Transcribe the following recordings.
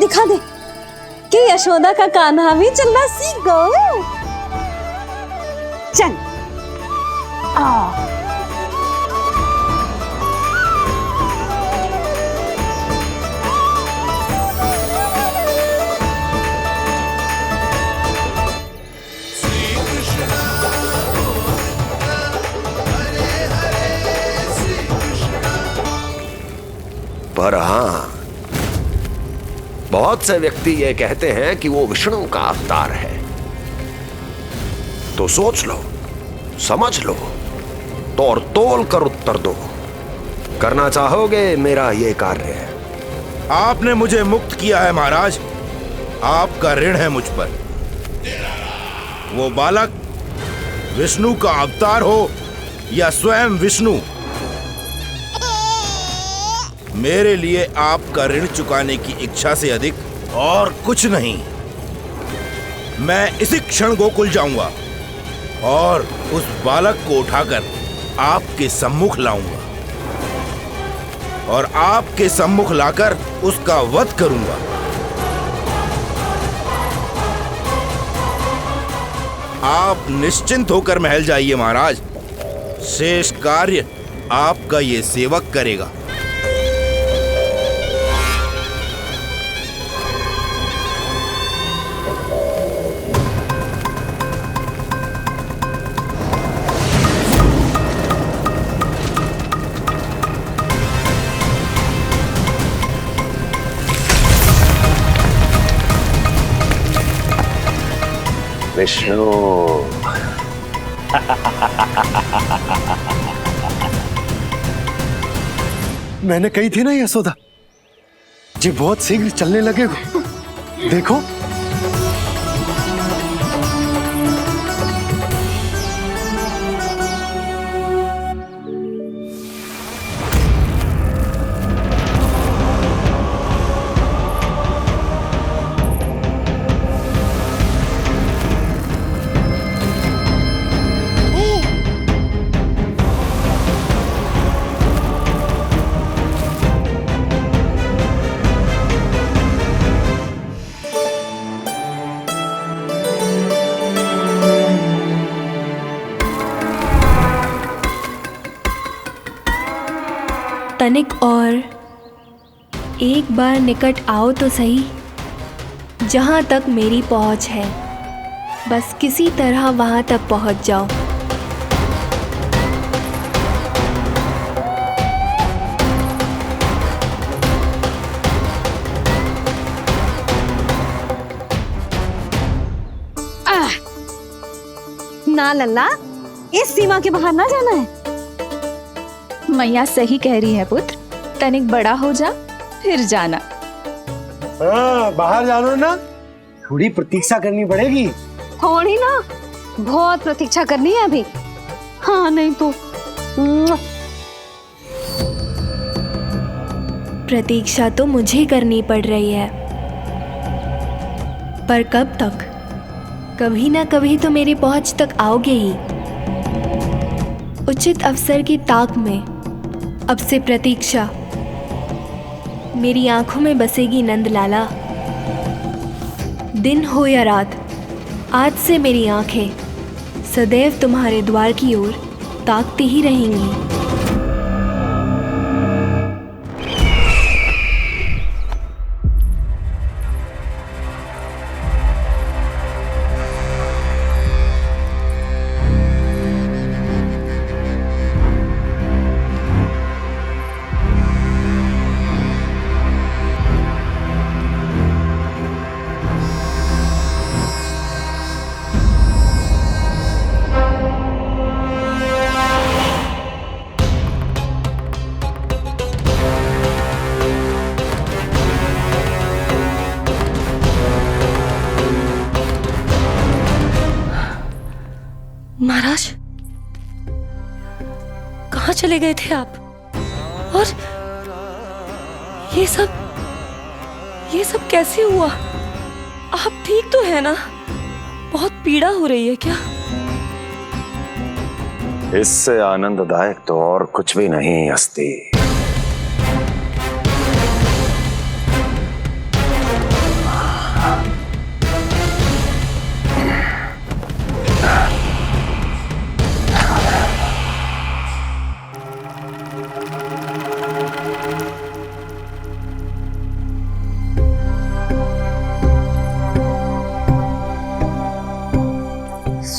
दिखा दे कि यशोदा का कान्हा भी चलना सीख गो। चल आ पर हाँ, बहुत से व्यक्ति ये कहते हैं कि वो विष्णु का अवतार है। तो सोच लो, समझ लो, तो और तोल कर उत्तर दो। करना चाहोगे मेरा ये कार्य? आपने मुझे मुक्त किया है महाराज, आपका ऋण है मुझ पर। वो बालक विष्णु का अवतार हो या स्वयं विष्णु, मेरे लिए आपका ऋण चुकाने की इच्छा से अधिक और कुछ नहीं। मैं इसी क्षण गोकुल जाऊंगा और उस बालक को उठाकर आपके सम्मुख लाऊंगा और आपके सम्मुख लाकर उसका वध करूंगा। आप निश्चिंत होकर महल जाइए महाराज, शेष कार्य आपका ये सेवक करेगा। विष्णु मैंने कही थी ना यशोदा जी, बहुत शीघ्र चलने लगे। देखो तनिक और एक बार निकट आओ तो सही, जहाँ तक मेरी पहुँच है, बस किसी तरह वहाँ तक पहुँच जाओ। ना लल्ला, इस सीमा के बाहर ना जाना है। मैया सही कह रही है पुत्र, तनिक बड़ा हो जा फिर जाना। हाँ, बाहर जाना ना, थोड़ी प्रतीक्षा करनी पड़ेगी। थोड़ी ना, बहुत प्रतीक्षा करनी है अभी। हाँ नहीं तो प्रतीक्षा तो मुझे करनी पड़ रही है, पर कब तक? कभी ना कभी तो मेरी पहुंच तक आओगे ही। उचित अवसर की ताक में अब से प्रतीक्षा। मेरी आंखों में बसेगी नंदलाला। दिन हो या रात, आज से मेरी आंखें सदैव तुम्हारे द्वार की ओर ताकती ही रहेंगी। महाराज, कहाँ चले गए थे आप? और ये सब कैसे हुआ? आप ठीक तो है ना? बहुत पीड़ा हो रही है क्या? इससे आनंददायक तो और कुछ भी नहीं अस्ति।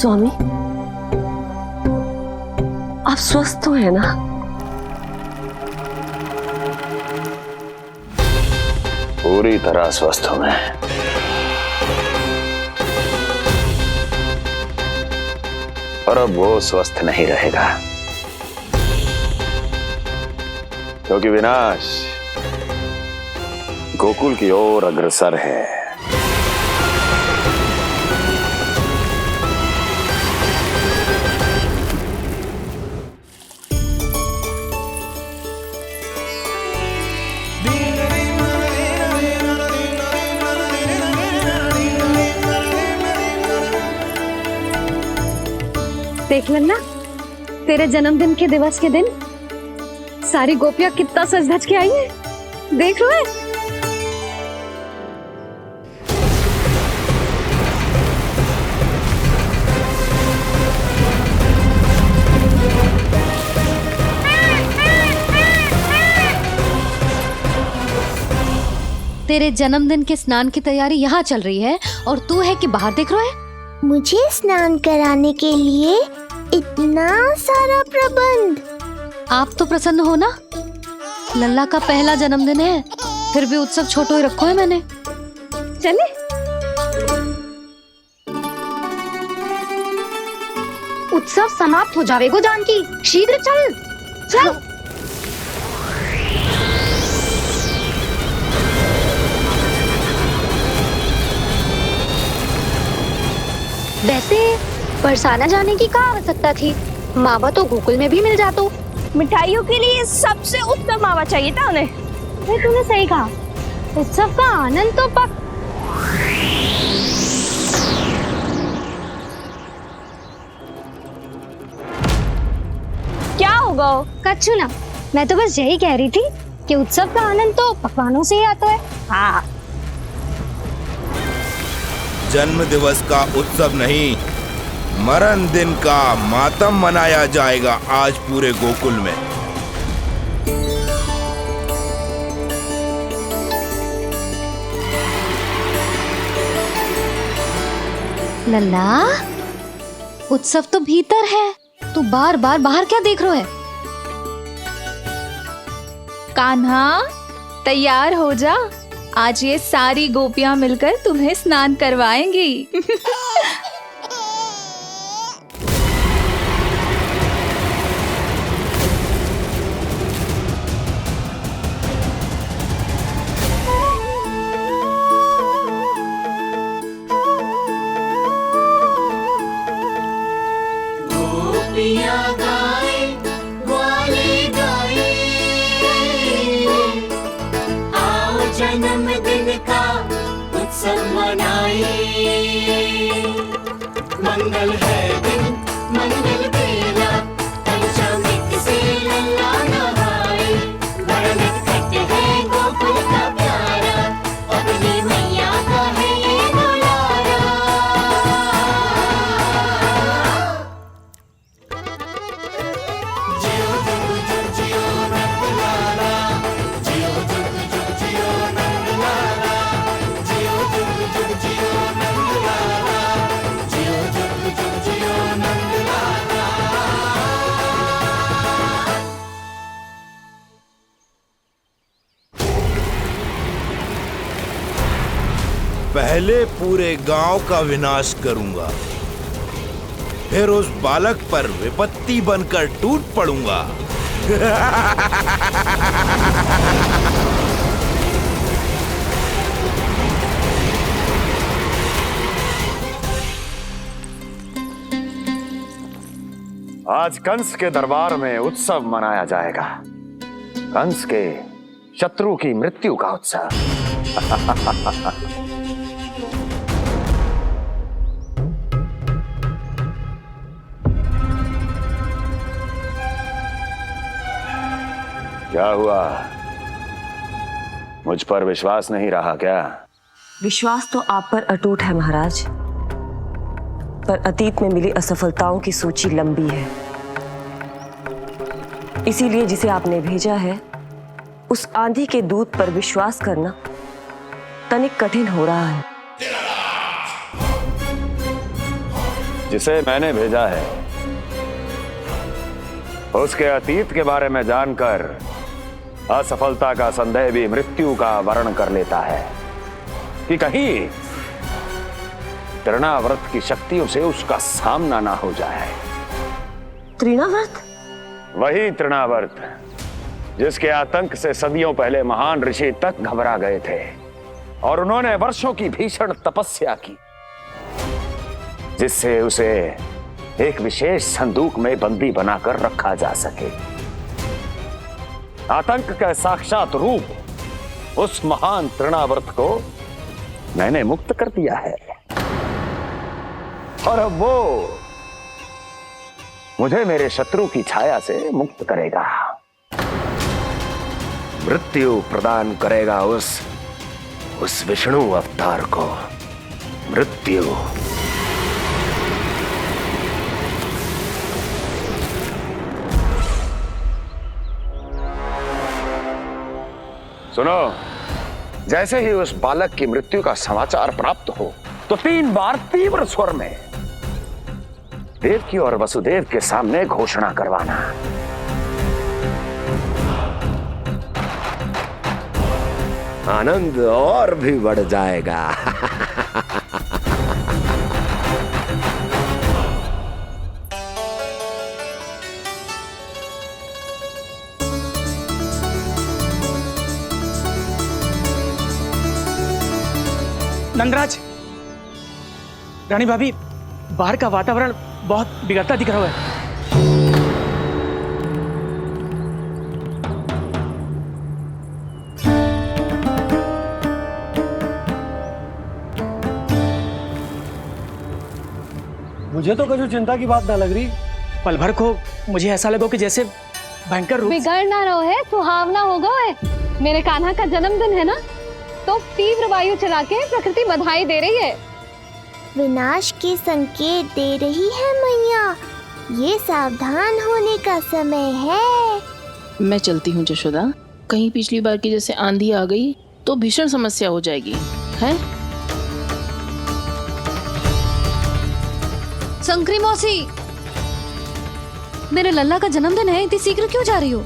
स्वामी, आप स्वस्थ तो है ना? पूरी तरह स्वस्थ हूं मैं। और अब वो स्वस्थ नहीं रहेगा, क्योंकि विनाश गोकुल की ओर अग्रसर है। देख लेना, तेरे जन्मदिन के दिवस के दिन सारी गोपियां कितना सज धज के आई है। देख रहे हैं? तेरे जन्मदिन के स्नान की तैयारी यहाँ चल रही है और तू है कि बाहर देख रहा है। मुझे स्नान कराने के लिए इतना सारा प्रबंध। आप तो प्रसन्न हो ना, लल्ला का पहला जन्मदिन है, फिर भी उत्सव छोटो ही रखो है मैंने। चले उत्सव समाप्त हो जाएगा जानकी, शीघ्र चल चल। वैसे बरसाना जाने की क्या आवश्यकता थी? मावा तो गोकुल में भी मिल जातो। मिठाइयों के लिए सबसे उत्तम मावा चाहिए था उन्हें। तूने सही कहा, उत्सव का आनंद तो पक। क्या होगा? कच्छू ना, मैं तो बस यही कह रही थी कि उत्सव का आनंद तो पकवानों से ही आता है। हाँ, जन्म दिवस का उत्सव नहीं, मरण दिन का मातम मनाया जाएगा आज पूरे गोकुल में। लल्ला, उत्सव तो भीतर है, तू बार बार बाहर क्या देख रहा है? कान्हा, तैयार हो जा, आज ये सारी गोपियां मिलकर तुम्हें स्नान करवाएंगी। जन्मदिन का उत्सव मनाए, मंगल है दिन मंगल बेला, पंचामृत से लल्ला नहाए, बड़ा नटखट है गोकुल का प्यारा, अपनी मैया का है ये दुलारा। जियो जुग जुग जियो नंदलाला, जियो जुग जुग जियो नंदलाला, जियो जुग जुग जियो नंदलाला, जियो जुग जुग जियो नंदलाला। पहले पूरे गांव का विनाश करूंगा, फिर उस बालक पर विपत्ति बनकर टूट पड़ूंगा। आज कंस के दरबार में उत्सव मनाया जाएगा, कंस के शत्रु की मृत्यु का उत्सव। क्या हुआ, मुझ पर विश्वास नहीं रहा क्या? विश्वास तो आप पर अटूट है महाराज, पर अतीत में मिली असफलताओं की सूची लंबी है। इसीलिए जिसे आपने भेजा है उस आंधी के दूत पर विश्वास करना तनिक कठिन हो रहा है। जिसे मैंने भेजा है उसके अतीत के बारे में जानकर असफलता का संदेह भी मृत्यु का वर्ण कर लेता है कि कहीं तृणाव्रत की शक्तियों से उसका सामना ना हो जाए। तृणाव्रत? वही तृणाव्रत जिसके आतंक से सदियों पहले महान ऋषि तक घबरा गए थे और उन्होंने वर्षों की भीषण तपस्या की, जिससे उसे एक विशेष संदूक में बंदी बनाकर रखा जा सके। आतंक का साक्षात रूप उस महान तृणाव्रत को मैंने मुक्त कर दिया है और अब वो मुझे मेरे शत्रु की छाया से मुक्त करेगा, मृत्यु प्रदान करेगा उस विष्णु अवतार को मृत्यु। सुनो, जैसे ही उस बालक की मृत्यु का समाचार प्राप्त हो तो 3 बार तीव्र स्वर में देवकी और वसुदेव के सामने घोषणा करवाना। आनंद और भी बढ़ जाएगा। नंदराज, रानी भाभी, बाहर का वातावरण बहुत बिगड़ता दिख रहा है। मुझे तो कुछ चिंता की बात ना लग रही। पल भर को मुझे ऐसा लगो कि जैसे भयंकर रूप। बिगड़ ना रहो है, सुहावना होगा है। मेरे कान्हा का जन्मदिन है ना, तो तीव्र वायु चला के प्रकृति बधाई दे रही है। विनाश के संकेत दे रही है मैया, ये सावधान होने का समय है। मैं चलती हूँ जशोदा, कहीं पिछली बार की जैसे आंधी आ गई तो भीषण समस्या हो जाएगी, है? संक्री मौसी, मेरे लल्ला का जन्मदिन है, इतनी शीघ्र क्यों जा रही हो?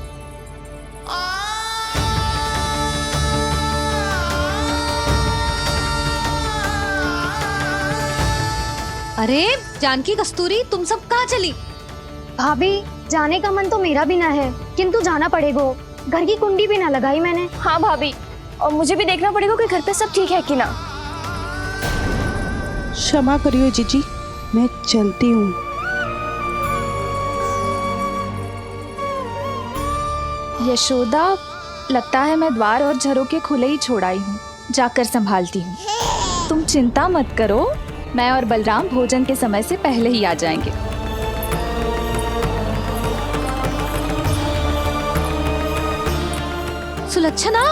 अरे जानकी, कस्तूरी, तुम सब कहाँ चली? भाभी, जाने का मन तो मेरा भी ना है, किंतु जाना पड़ेगा। घर की कुंडी भी ना लगाई मैंने। हाँ भाभी, और मुझे भी देखना पड़ेगा कि घर पे सब ठीक है कि ना। क्षमा करियो जीजी, मैं चलती हूँ। यशोदा, लगता है मैं द्वार और झरोखे खुले ही छोड़ आई हूँ, जाकर संभालती हूँ। तुम चिंता मत करो, मैं और बलराम भोजन के समय से पहले ही आ जाएंगे। सुलक्षणा,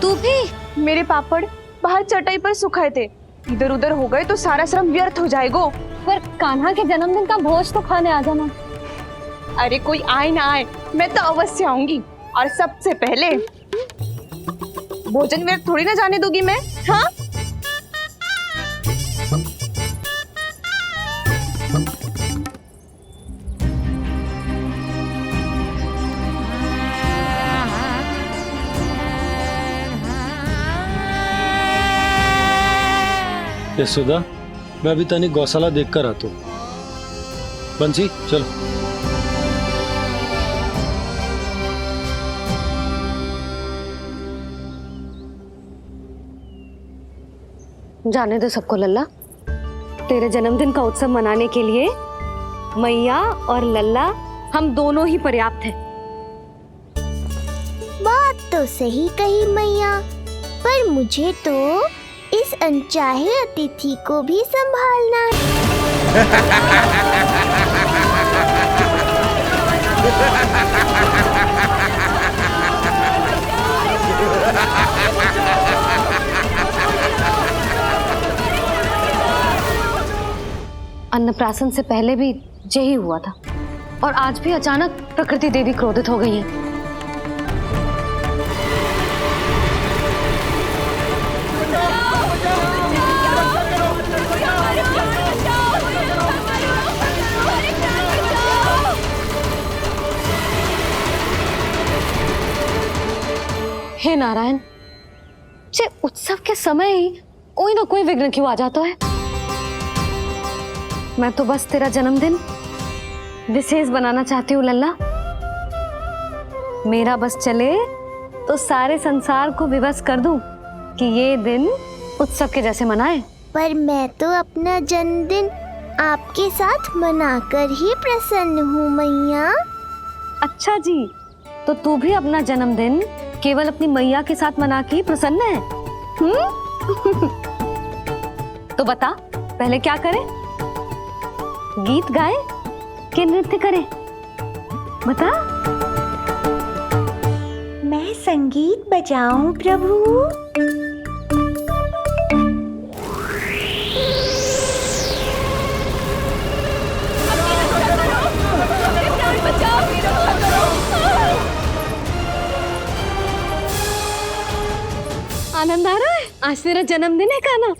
तू भी? मेरे पापड़ बाहर चटाई पर सुखाए थे, इधर उधर हो गए तो सारा श्रम व्यर्थ हो जाएगा। पर कान्हा के जन्मदिन का भोज तो खाने आ जाना। अरे कोई आए ना आए, मैं तो अवश्य आऊंगी, और सबसे पहले भोजन व्यर्थ थोड़ी ना जाने दूंगी मैं। हाँ, यशोदा, मैं अभी तनिक गौशाला देख कर आता हूँ। बंसी, चलो। जाने दो सबको लल्ला, तेरे जन्मदिन का उत्सव मनाने के लिए मैया और लल्ला हम दोनों ही पर्याप्त हैं। बात तो सही कही मैया, पर मुझे तो इस अनचाहे अतिथि को भी संभालना अन्नप्राशन से पहले भी यही हुआ था, और आज भी अचानक प्रकृति देवी क्रोधित हो गई है। हे नारायण, जे उत्सव के समय ही कोई ना कोई विघ्न क्यों आ जाता है। मैं तो बस तेरा जन्मदिन विशेष बनाना चाहती हूँ लल्ला। मेरा बस चले तो सारे संसार को विवश कर दूं कि ये दिन उत्सव के जैसे मनाए। पर मैं तो अपना जन्मदिन आपके साथ मनाकर ही प्रसन्न हूँ मैया। अच्छा जी, तो तू भी अपना जन्मदिन केवल अपनी मैया के साथ मना के ही प्रसन्न है? तो बता, पहले क्या करें? गीत गाए कि नृत्य करें? बता। मैं संगीत बजाऊं प्रभु? आनंद आ रहा है? आज तेरा जन्मदिन है कान्हा,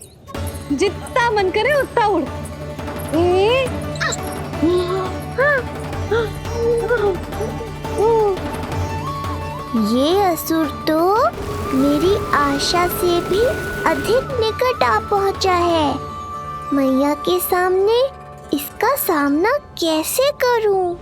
जितना मन करे उतना उड़। ये असुर तो मेरी आशा से भी अधिक निकट आ पहुंचा है। मैया के सामने इसका सामना कैसे करूं?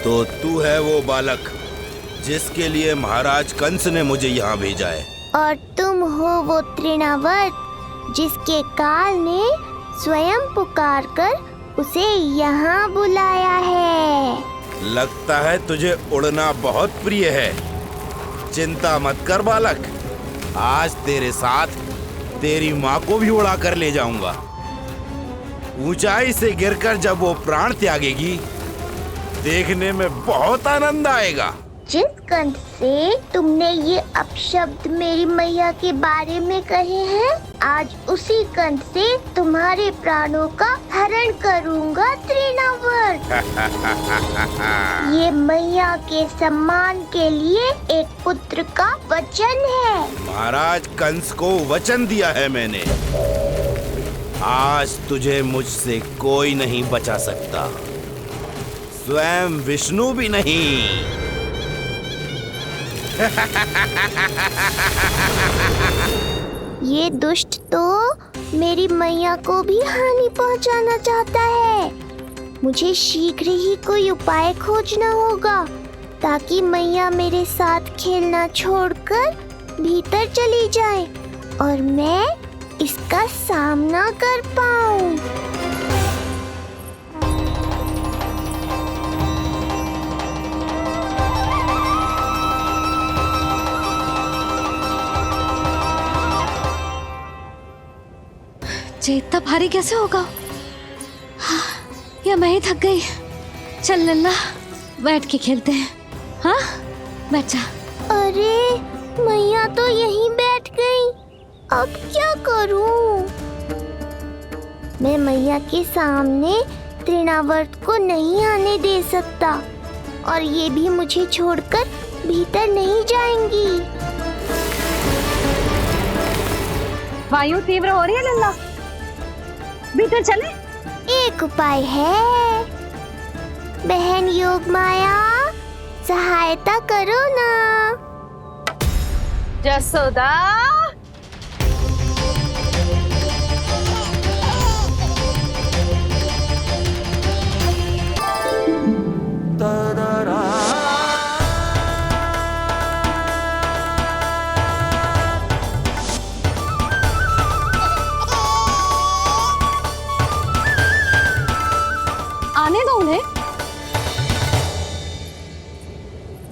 तो तू है वो बालक जिसके लिए महाराज कंस ने मुझे यहाँ भेजा है। और तुम हो वो तृणावर्त जिसके काल ने स्वयं पुकार कर उसे यहाँ बुलाया है। लगता है तुझे उड़ना बहुत प्रिय है। चिंता मत कर बालक, आज तेरे साथ तेरी माँ को भी उड़ा कर ले जाऊंगा। ऊंचाई से गिरकर जब वो प्राण त्यागेगी, देखने में बहुत आनंद आएगा। जिस कंठ से तुमने ये अपशब्द मेरी मैया के बारे में कहे हैं, आज उसी कंठ से तुम्हारे प्राणों का हरण करूंगा तृणावर्त। ये मैया के सम्मान के लिए एक पुत्र का वचन है। महाराज कंस को वचन दिया है मैंने। आज तुझे मुझसे कोई नहीं बचा सकता, स्वयं विष्णु भी नहीं। ये दुष्ट तो मेरी मैया को भी हानि पहुंचाना चाहता है। मुझे शीघ्र ही कोई उपाय खोजना होगा ताकि मैया मेरे साथ खेलना छोड़कर भीतर चली जाए और मैं इसका सामना कर पाऊं। ये इतना भारी कैसे होगा? हाँ, या मैं ही थक गई। चल लल्ला, बैठ के खेलते हैं। हाँ, बैठ जा। अरे मैया तो यहीं बैठ गई, अब क्या करूं? मैं मैया के सामने तृणावर्त को नहीं आने दे सकता और ये भी मुझे छोड़कर भीतर नहीं जाएंगी। वायु तीव्र हो रही है लल्ला, भीतर चले। एक उपाय है, बहन योग माया, सहायता करो ना। जसोदा,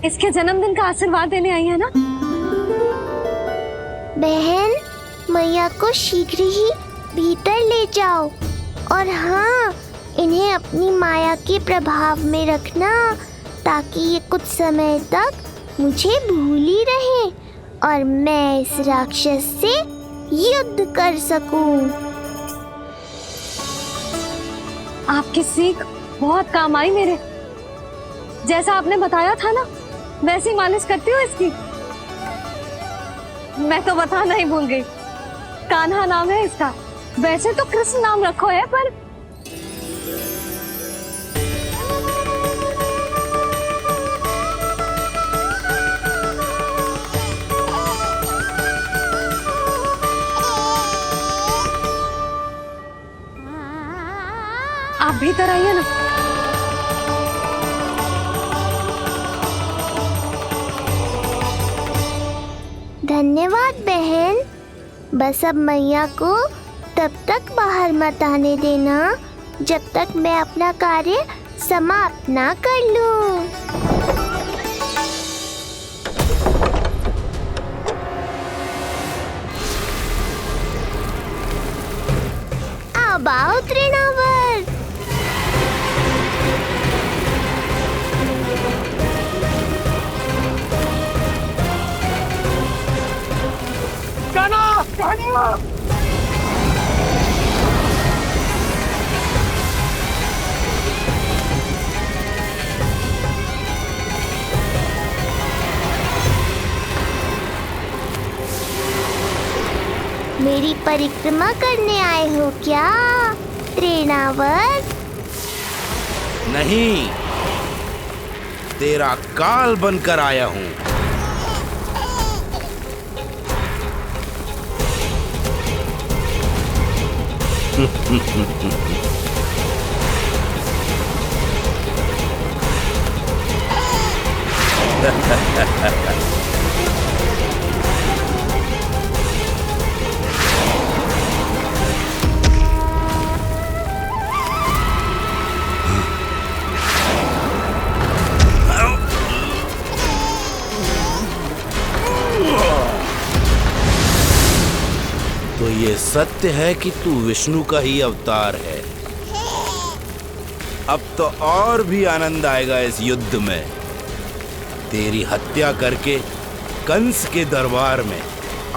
इसके जन्मदिन का आशीर्वाद देने आई है ना? बहन, मैया को शीघ्र ही भीतर ले जाओ और हाँ, इन्हें अपनी माया के प्रभाव में रखना ताकि ये कुछ समय तक मुझे भूली रहे और मैं इस राक्षस से युद्ध कर सकूं। आपकी सीख बहुत काम आई मेरे। जैसा आपने बताया था ना, वैसी मालिश करती हूँ इसकी। मैं तो बताना ही भूल गई, कान्हा नाम है इसका। वैसे तो कृष्ण नाम रखो है, पर आप भीतर आइए ना। धन्यवाद बहन। बस अब मैया को तब तक बाहर मत आने देना जब तक मैं अपना कार्य समाप्त ना कर लूं। अब आओ तृणावर। मेरी परिक्रमा करने आए हो क्या तृणावर? नहीं, तेरा काल बनकर आया हूं। तो ये सत्य है कि तू विष्णु का ही अवतार है। अब तो और भी आनंद आएगा इस युद्ध में। तेरी हत्या करके कंस के दरबार में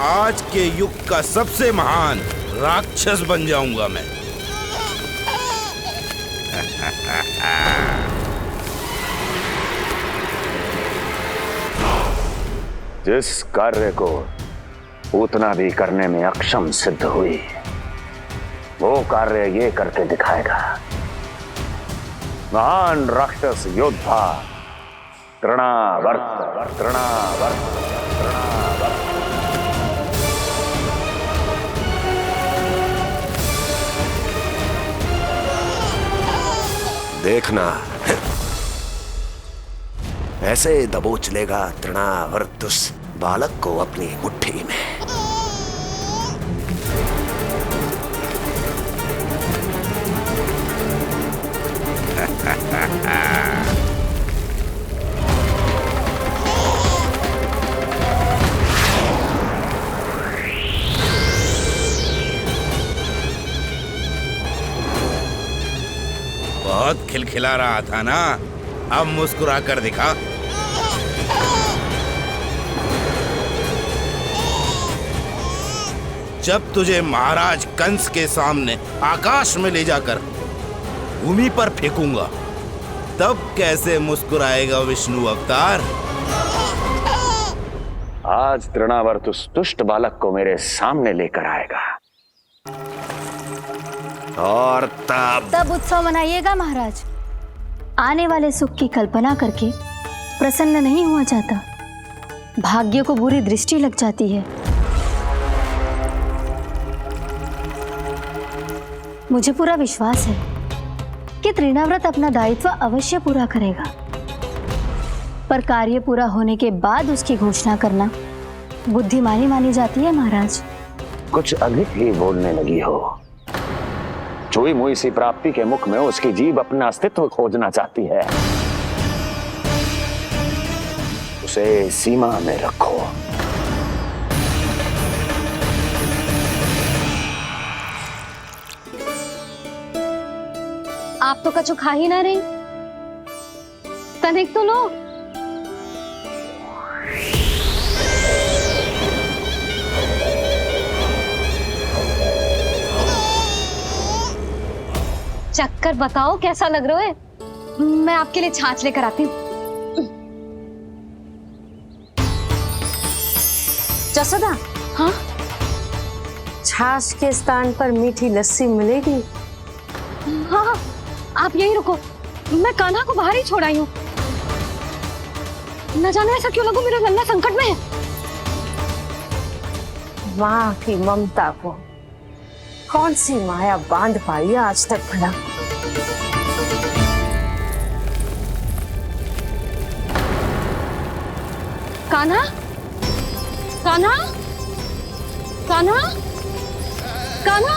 आज के युग का सबसे महान राक्षस बन जाऊंगा मैं। जिस कार्य को उतना भी करने में अक्षम सिद्ध हुई, वो कार्य ये करके दिखाएगा। महान राक्षस योद्धा तृणावर्त, तृणावर्त, तृणावर्त। देखना, ऐसे दबोच लेगा तृणावर्त उस बालक को अपनी मुट्ठी में। बहुत खिलखिला रहा था ना, अब मुस्कुरा कर दिखा। जब तुझे महाराज कंस के सामने आकाश में ले जाकर भूमि पर फेंकूंगा, तब कैसे मुस्कुराएगा विष्णु अवतार? आज तृणावर्त उस दुष्ट बालक को मेरे सामने लेकर आएगा और तब उत्सव मनाइएगा महाराज। आने वाले सुख की कल्पना करके प्रसन्न नहीं हुआ जाता, भाग्य को बुरी दृष्टि लग जाती है। मुझे पूरा विश्वास है कि तृणाव्रत अपना दायित्व अवश्य पूरा करेगा, पर कार्य पूरा होने के बाद उसकी घोषणा करना बुद्धिमानी मानी जाती है महाराज। कुछ अधिक ही बोलने लगी हो। चुई मुई सी प्राप्ति के मुख में उसकी जीभ अपना अस्तित्व खोजना चाहती है। उसे सीमा में रखो। आप तो कछु खा ही ना रही, तनिक तो लो। चक्कर बताओ कैसा लग रहा है? मैं आपके लिए छाछ लेकर आती हूँ। जसोदा, हाँ? छाछ के स्थान पर मीठी लस्सी मिलेगी। हाँ हाँ, आप यही रुको, मैं कान्हा को बाहर ही छोड़ आई हूँ। न जाने ऐसा क्यों लगो मेरा लल्ला संकट में है। माँ की ममता को कौन सी माया बांध पाई है आज तक भला? कान्हा, कान्हा, कान्हा, कान्हा,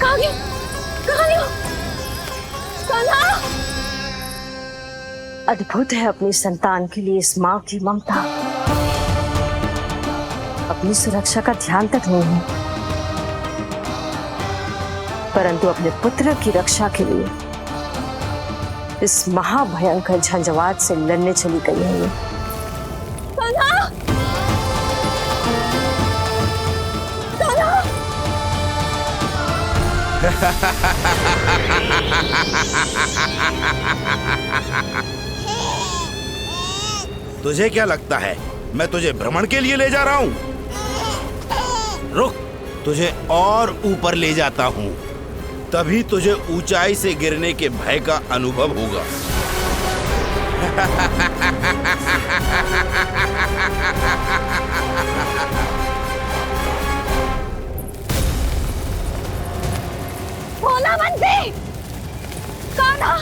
कहाँ गया? कहाँ गया? कान्हा! अद्भुत है अपनी संतान के लिए इस माँ की ममता। अपनी सुरक्षा का ध्यान तक नहीं है, परंतु अपने पुत्र की रक्षा के लिए इस महाभयंकर झंझावात से लड़ने चली गई है। कान्हा! कान्हा! तुझे क्या लगता है मैं तुझे भ्रमण के लिए ले जा रहा हूँ? रुक, तुझे और ऊपर ले जाता हूँ, तभी तुझे ऊंचाई से गिरने के भय का अनुभव होगा। भोला बंसी! कान्हा!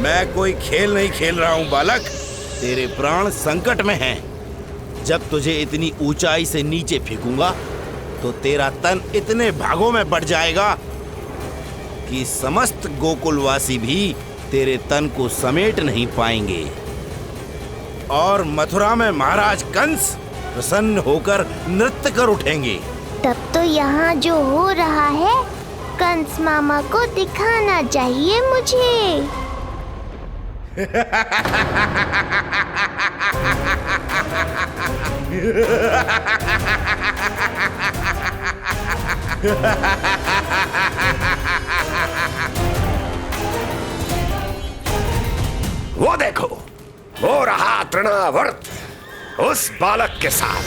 मैं कोई खेल नहीं खेल रहा हूँ बालक, तेरे प्राण संकट में हैं। जब तुझे इतनी ऊंचाई से नीचे फेंकूंगा तो तेरा तन इतने भागों में बढ़ जाएगा कि समस्त गोकुलवासी भी तेरे तन को समेट नहीं पाएंगे, और मथुरा में महाराज कंस प्रसन्न होकर नृत्य कर उठेंगे। तब तो यहाँ जो हो रहा है कंस मामा को दिखाना चाहिए मुझे। वो देखो, वो रहा तृणावर्त उस बालक के साथ।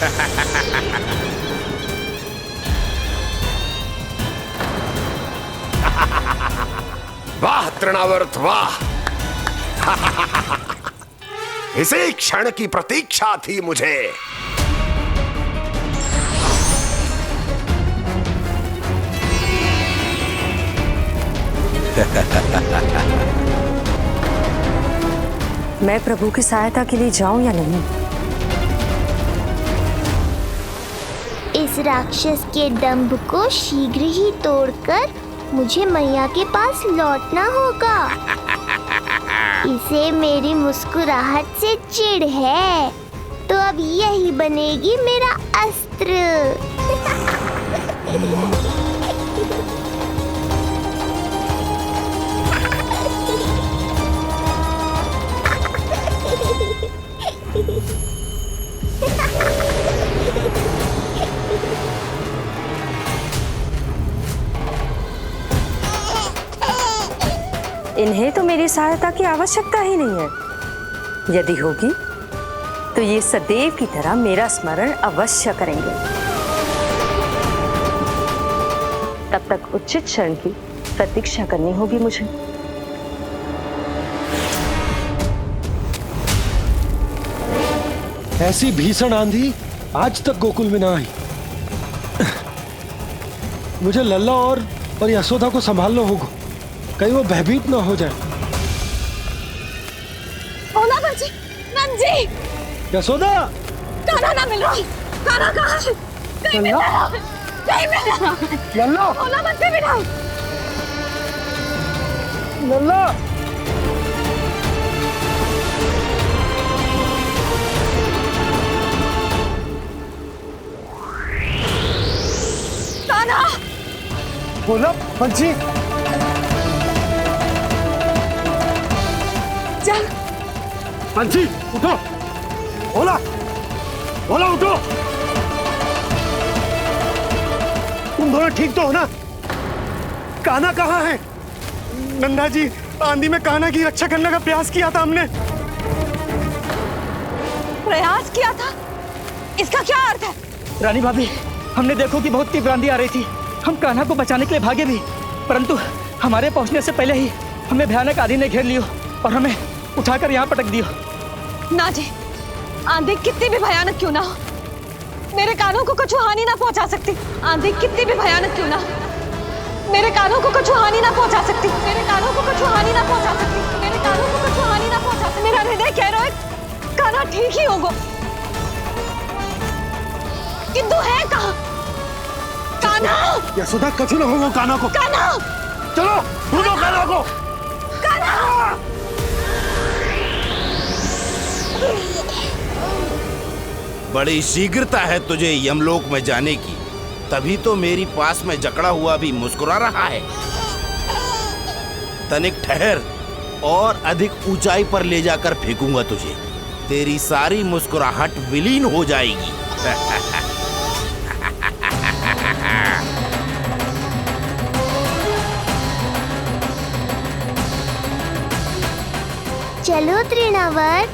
वाह तृणावर्त वाह! इसी क्षण की प्रतीक्षा थी मुझे। मैं प्रभु की सहायता के लिए जाऊं या नहीं? इस राक्षस के दंभ को शीघ्र ही तोड़कर मुझे मैया के पास लौटना होगा। इसे मेरी मुस्कुराहट से चिढ़ है, तो अब यही बनेगी मेरा अस्त्र। इन्हें तो मेरी सहायता की आवश्यकता ही नहीं है। यदि होगी तो ये सदैव की तरह मेरा स्मरण अवश्य करेंगे। तब तक उचित क्षण की प्रतीक्षा करनी होगी मुझे। ऐसी भीषण आंधी आज तक गोकुल में ना आई। मुझे लल्ला और यशोदा को संभालना होगा, कहीं वो भयभीत ना हो जाए। भोला बंसी! नंजी! यशोदा! कान्हा ना मिल रहा। कान्हा कहाँ है? कहीं मिल रहा है। कहीं मिल रहा है। लल्ला! भोला बंसी मिला। लल्ला! कान्हा बोला बंसी। चल बंसी उठो। बोला बोला उठो। तुम दोनों ठीक तो हो ना? कान्हा कहाँ है? नंदा जी, आंधी में कान्हा की रक्षा करने का प्रयास किया था हमने। प्रयास किया था? इसका क्या अर्थ है? रानी भाभी, हमने देखो कि बहुत तीव्र आंधी आ रही थी। हम कान्हा को बचाने के लिए भागे भी, परंतु हमारे पहुंचने से पहले ही हमें भयानक आंधी ने घेर लियो और हमें उठाकर यहाँ पटक दियो। ना जी, आंधी कितनी भी भयानक क्यों ना हो, मेरे कानों को कुछ हानि ना पहुंचा सकती। आंधी कितनी भी भयानक क्यों ना हो, मेरे कानों को कुछ हानि ना पहुंचा सकती। मेरे कानों को कुछ हानि ना पहुंचा सकती। मेरे कानों को कुछ हानि ना पहुंचा सकती। मेरा हृदय कह रहा है कान्हा ठीक ही होगा, किंतु है कहाँ कान्हा? यशोदा, कछु न होगा कान्हा को। कान्हा, चलो ढूंढो कान्हा को। कान्हा! बड़ी शीघ्रता है तुझे यमलोक में जाने की, तभी तो मेरी पास में जकड़ा हुआ भी मुस्कुरा रहा है। तनिक ठहर, और अधिक ऊंचाई पर ले जाकर फेंकूंगा तुझे। तेरी सारी मुस्कुराहट विलीन हो जाएगी। चलो तृणावर्त,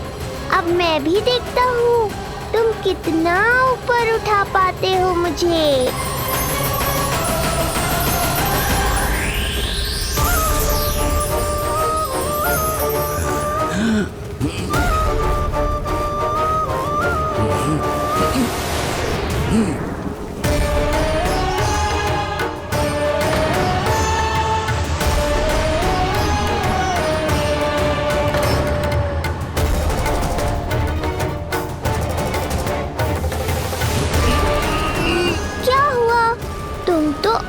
अब मैं भी देखता हूँ तुम कितना ऊपर उठा पाते हो मुझे।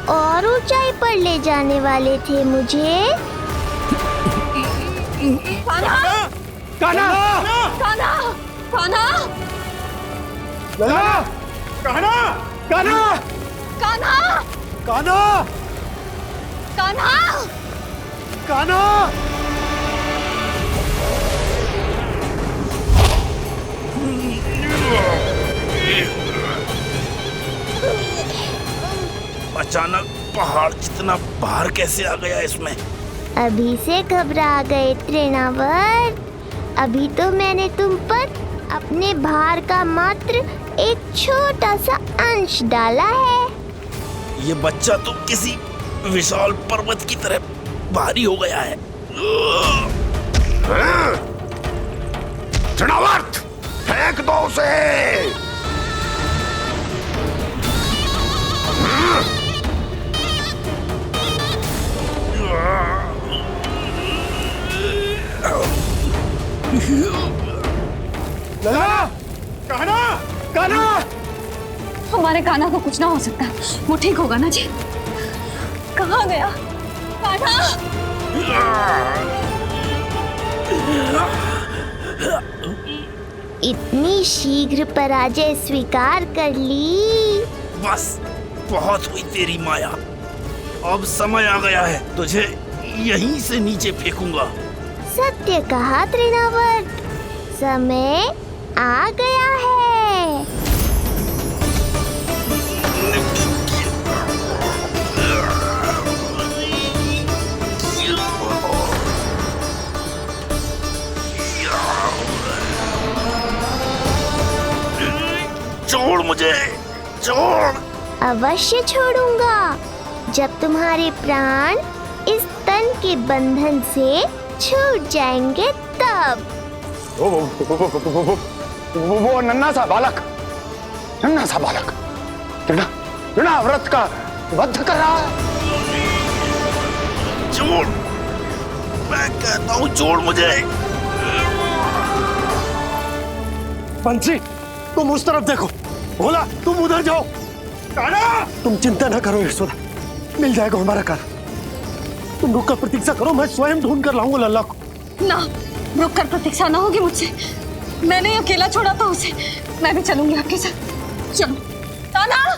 और ऊंचाई पर ले जाने वाले थे मुझे। कान्हा! कान्हा! कान्हा! कान्हा! लला! कान्हा! कान्हा! कान्हा! कान्हा! कान्हा! कान्हा! अचानक पहाड़ जितना भार कैसे आ गया इसमें? अभी से घबरा गए तृणावर्त। अभी तो मैंने तुम पर अपने भार का मात्र एक छोटा सा अंश डाला है। ये बच्चा तो किसी विशाल पर्वत की तरह भारी हो गया है। तृणावर्त, फेंक दो उसे। लला! कान्हा! कान्हा! हमारे कान्हा को कुछ ना हो सकता, वो ठीक होगा ना जी। कहाँ गया कान्हा? इतनी शीघ्र पराजय स्वीकार कर ली। बस बहुत हुई तेरी माया। अब समय आ गया है, तुझे यहीं से नीचे फेंकूंगा। सत्य कहा तृणावर्त, समय आ गया है। छोड़ मुझे, छोड़। अवश्य छोड़ूंगा, जब तुम्हारे प्राण इस तन के बंधन से छूट जाएंगे तब। वो नन्हा सा बालक तृणाव्रत का वध कर रहा है। छोड़, मैं कहता हूँ छोड़ मुझे। बंसी, तुम उस तरफ देखो। भोला, तुम उधर जाओ। तुम चिंता न करो यशोदा, मिल जाएगा हमारा कार। तुम रुक कर प्रतीक्षा करो, मैं स्वयं ढूंढ कर लाऊंगा लल्ला को। ना, रुक कर प्रतीक्षा ना होगी मुझसे। मैंने अकेला छोड़ा था उसे, मैं भी चलूंगी आपके साथ। चलो कान्हा!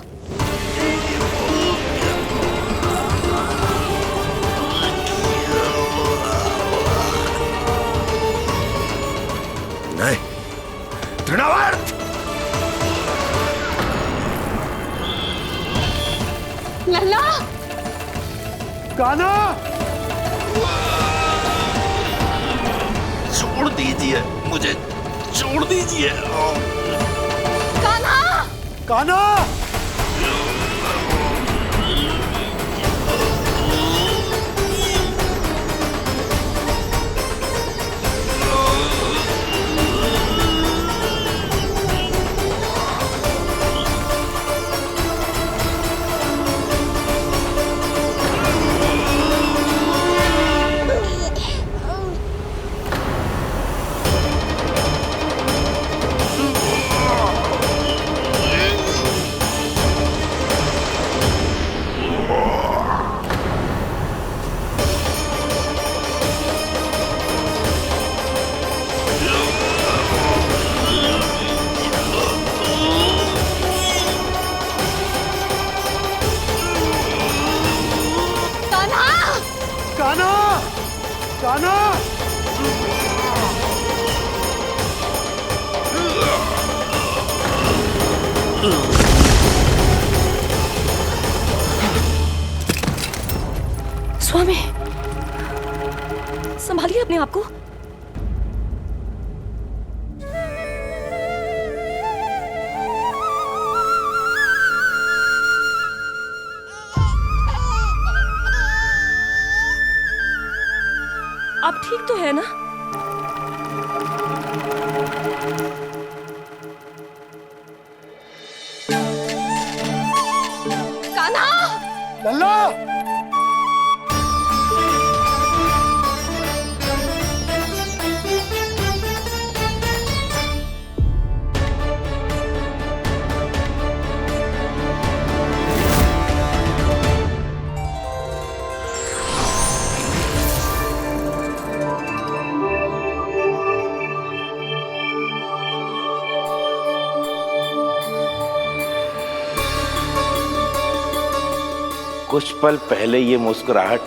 लल्ला कान्हा छोड़ दीजिए मुझे, छोड़ दीजिए। कान्हा कान्हा कान्हा कान्हा स्वामी, संभालिए अपने आप को। आप ठीक तो है ना? कान्हा लल्ला कुछ पल पहले ये मुस्कुराहट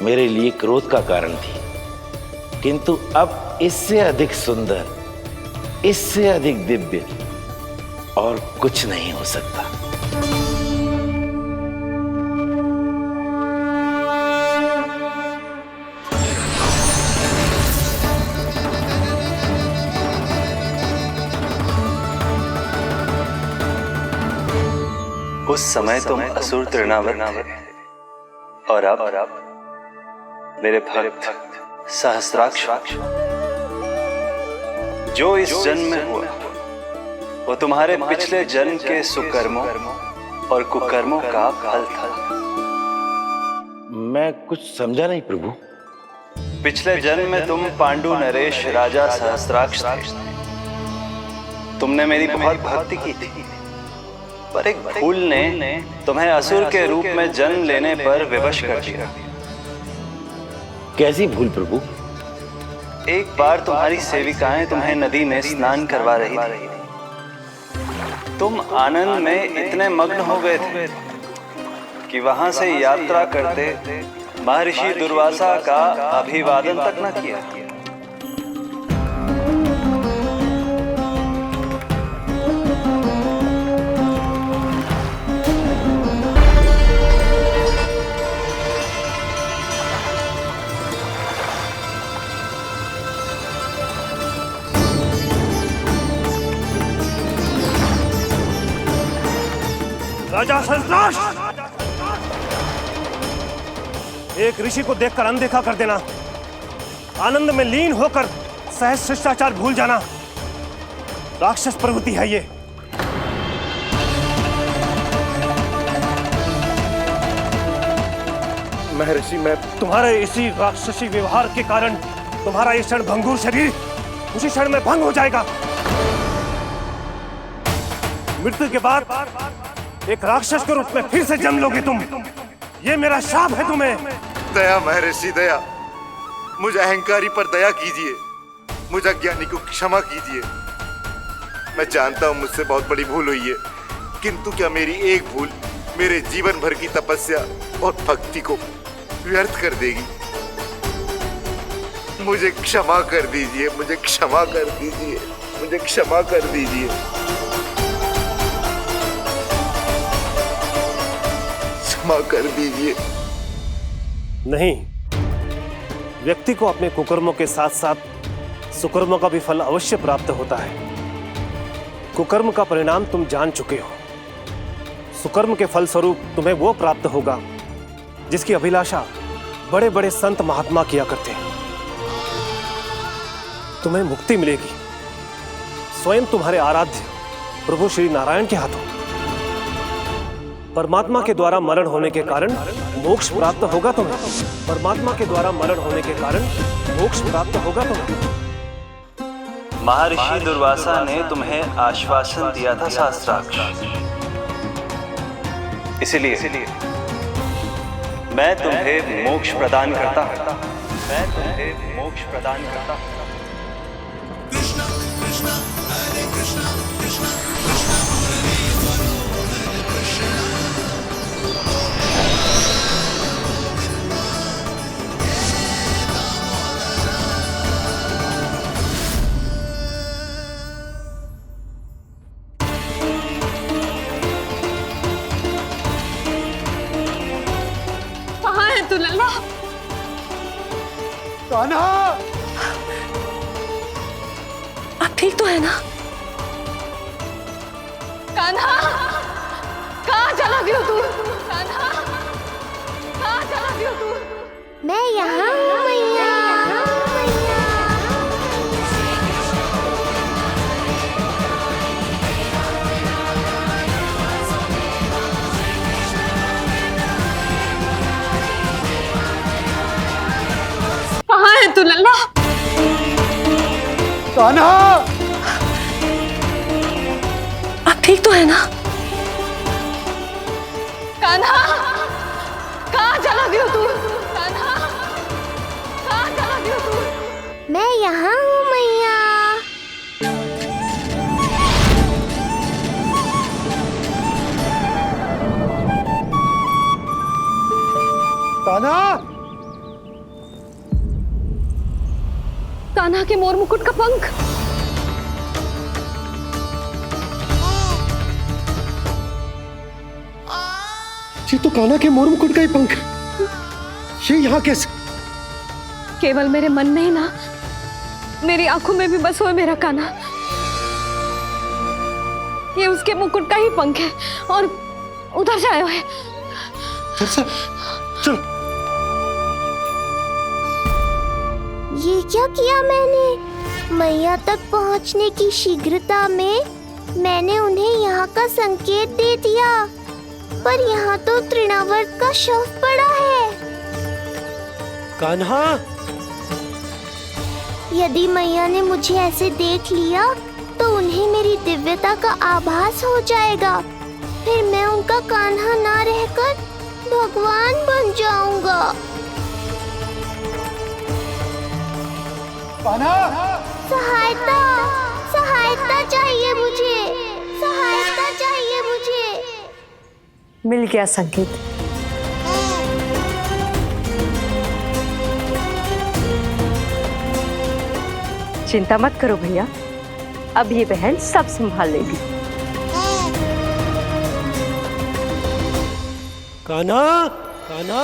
मेरे लिए क्रोध का कारण थी, किंतु अब इससे अधिक सुंदर, इससे अधिक दिव्य और कुछ नहीं हो सकता। उस समय तुम असुर तृणावर्त थे और अब मेरे भक्त सहस्राक्ष। जो इस जन्म में हुआ वो तुम्हारे पिछले जन्म के सुकर्मों और कुकर्मों का फल था। मैं कुछ समझा नहीं प्रभु। पिछले जन्म में तुम पांडु नरेश राजा सहस्राक्ष थे। तुमने मेरी बहुत भक्ति की थी, पर एक भूल ने तुम्हें असुर के रूप में जन्म लेने पर विवश कर दिया। कैसी भूल प्रभु? एक बार तुम्हारी सेविकाएं तुम्हें नदी में स्नान करवा रही थी। तुम आनंद में इतने मग्न हो गए थे कि वहां से यात्रा करते महर्षि दुर्वासा का अभिवादन तक न किया। राजा सहस्त्राक्ष, एक ऋषि को देखकर अनदेखा कर देना, आनंद में लीन होकर सहज शिष्टाचार भूल जाना, राक्षस प्रवृत्ति है ये। महर्षि, मैं तुम्हारे इसी राक्षसी व्यवहार के कारण तुम्हारा ये क्षण भंगुर शरीर उसी क्षण में भंग हो जाएगा। मृत्यु के बाद एक राक्षस के रूप में फिर से जन्म लोगे तुम। ये मेरा शाप है तुम्हें। दया महर्षि दया, मुझे अहंकारी पर दया कीजिए, मुझे अज्ञानी को क्षमा कीजिए। मैं जानता हूँ मुझसे बहुत बड़ी भूल हुई है, किंतु क्या मेरी एक भूल मेरे जीवन भर की तपस्या और भक्ति को व्यर्थ कर देगी? मुझे क्षमा कर दीजिए, मुझे क्षमा कर दीजिए, मुझे क्षमा कर दीजिए। क्षमा कर दीजिए। नहीं, व्यक्ति को अपने कुकर्मों के साथ साथ सुकर्मों का भी फल अवश्य प्राप्त होता है। कुकर्म का परिणाम तुम जान चुके हो। सुकर्म के फल स्वरूप तुम्हें वो प्राप्त होगा जिसकी अभिलाषा बड़े बड़े संत महात्मा किया करते हैं। तुम्हें मुक्ति मिलेगी स्वयं तुम्हारे आराध्य प्रभु श्री नारायण के हाथों। परमात्मा के द्वारा मरण होने के कारण मोक्ष प्राप्त होगा तुम्हें। परमात्मा के द्वारा मरण होने के कारण मोक्ष प्राप्त होगा तुम्हें। महर्षि दुर्वासा ने तुम्हें आश्वासन दिया था शास्त्राक्ष, इसलिए मैं तुम्हें मोक्ष प्रदान करता हूं। मैं तुम्हें मोक्ष प्रदान करता हूं। कहाँ है तू लल्ला? कान्हा! आप ठीक तो है ना? कान्हा, कहाँ चला गया तू? कान्हा, कहाँ चला गया तू? मैं यहाँ हूँ मैया। कहाँ है तू लल्ला? कान्हा! आप ठीक तो है ना? कान्हा, कहाँ चला गया तू? कान्हा, कहाँ चला गया तू? मैं यहाँ हूँ मैया। कान्हा! कान्हा के मोर मुकुट का पंख। ये तो कान्हा के मोर मुकुट का ही पंख। ये यहाँ कैसे? केवल मेरे मन में ही ना, मेरी आंखों में भी बस हो मेरा कान्हा। ये उसके मुकुट का ही पंख है और उधर से आया है। चलो। ये क्या किया मैंने? मैया तक पहुंचने की शीघ्रता में मैंने उन्हें यहाँ का संकेत दे दिया, पर यहाँ तो तृणावर्त का शव पड़ा है। कान्हा! यदि मैया ने मुझे ऐसे देख लिया तो उन्हें मेरी दिव्यता का आभास हो जाएगा। फिर मैं उनका कान्हा ना रहकर भगवान बन जाऊंगा। सहायता, सहायता चाहिए मुझे, सहायता चाहिए मुझे। मिल गया संकेत। चिंता मत करो भैया, अब ये बहन सब संभाल लेगी। कान्हा! कान्हा!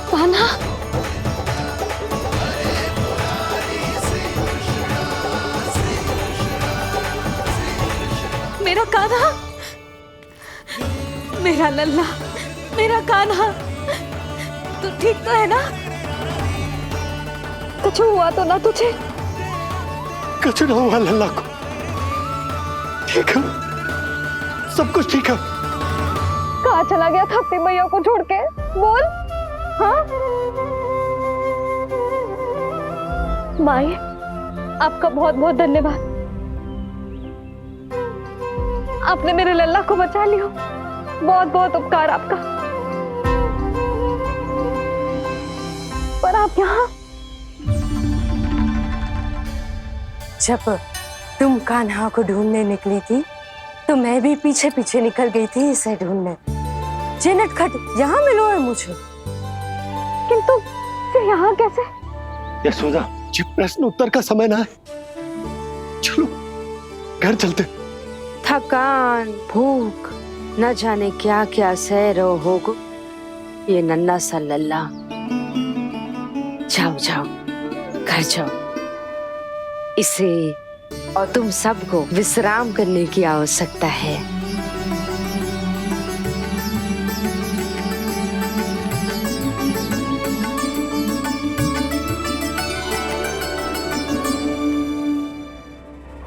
कान्हा, मेरा कान्हा, मेरा लल्ला, मेरा कान्हा, तू ठीक तो है ना? कुछ हुआ तो ना तुझे? कुछ ना हुआ लल्ला को। ठीक है, सब कुछ ठीक है। कहाँ चला गया था अपनी मैया को छोड़ के? बोल। हाँ माई, आपका बहुत बहुत धन्यवाद। आपने मेरे लल्ला को बचा लिया। बहुत बहुत उपकार आपका। पर आप यहाँ? जब तुम कान्हा को ढूंढने निकली थी तो मैं भी पीछे पीछे निकल गई थी इसे ढूंढने। जे नटखट यहाँ मिलो है मुझे। किंतु फिर यहाँ कैसे? यशोदा, ये प्रश्न उत्तर का समय ना है। चलो घर चलते। थकान, भूख, न जाने क्या क्या सह रहो होगो ये नन्ना सा लल्ला। जाओ जाओ घर जाओ। इसे और तुम सबको विश्राम करने की आवश्यकता है।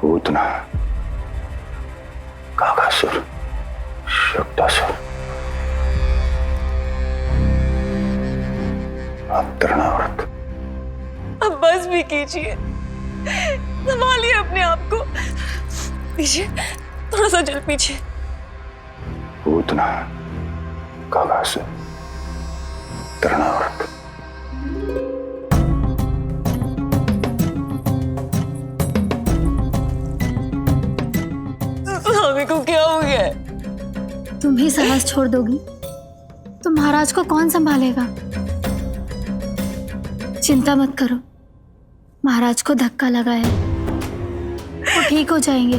पूतना, काकासुर, शुक्तासुर, अब तृणावर्त। अब बस भी कीजिए, संभालिए अपने आप को। पीछे, थोड़ा सा चल पीछे। पूतना, काकासुर, तृणावर्त। स्वामी को क्या हो गया है? तुम ही साहस छोड़ दोगी तो महाराज को कौन संभालेगा? चिंता मत करो, महाराज को धक्का लगा है, वो ठीक हो जाएंगे।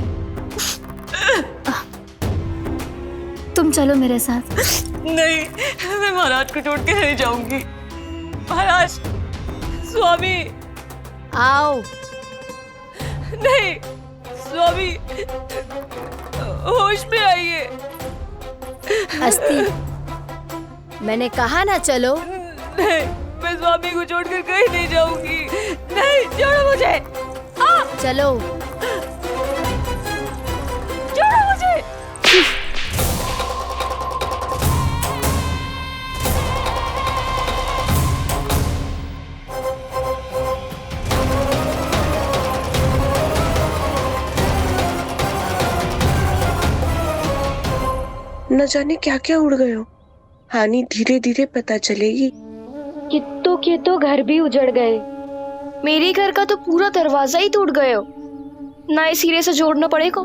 तुम चलो मेरे साथ। नहीं, मैं महाराज को छोड़ के नहीं जाऊंगी। महाराज, स्वामी, आओ। नहीं, स्वामी, होश में आइए। अस्ति, मैंने कहा ना चलो। नहीं, मैं स्वामी को छोड़कर कहीं नहीं जाऊंगी। नहीं, छोड़ो मुझे। चलो। छोड़ो मुझे। न जाने क्या क्या उड़ गए हो। हानि धीरे धीरे पता चलेगी। कित्तों के तो घर भी उजड़ गए। मेरे घर का तो पूरा दरवाजा ही टूट गए हो। नए सिरे से जोड़ना पड़ेगा।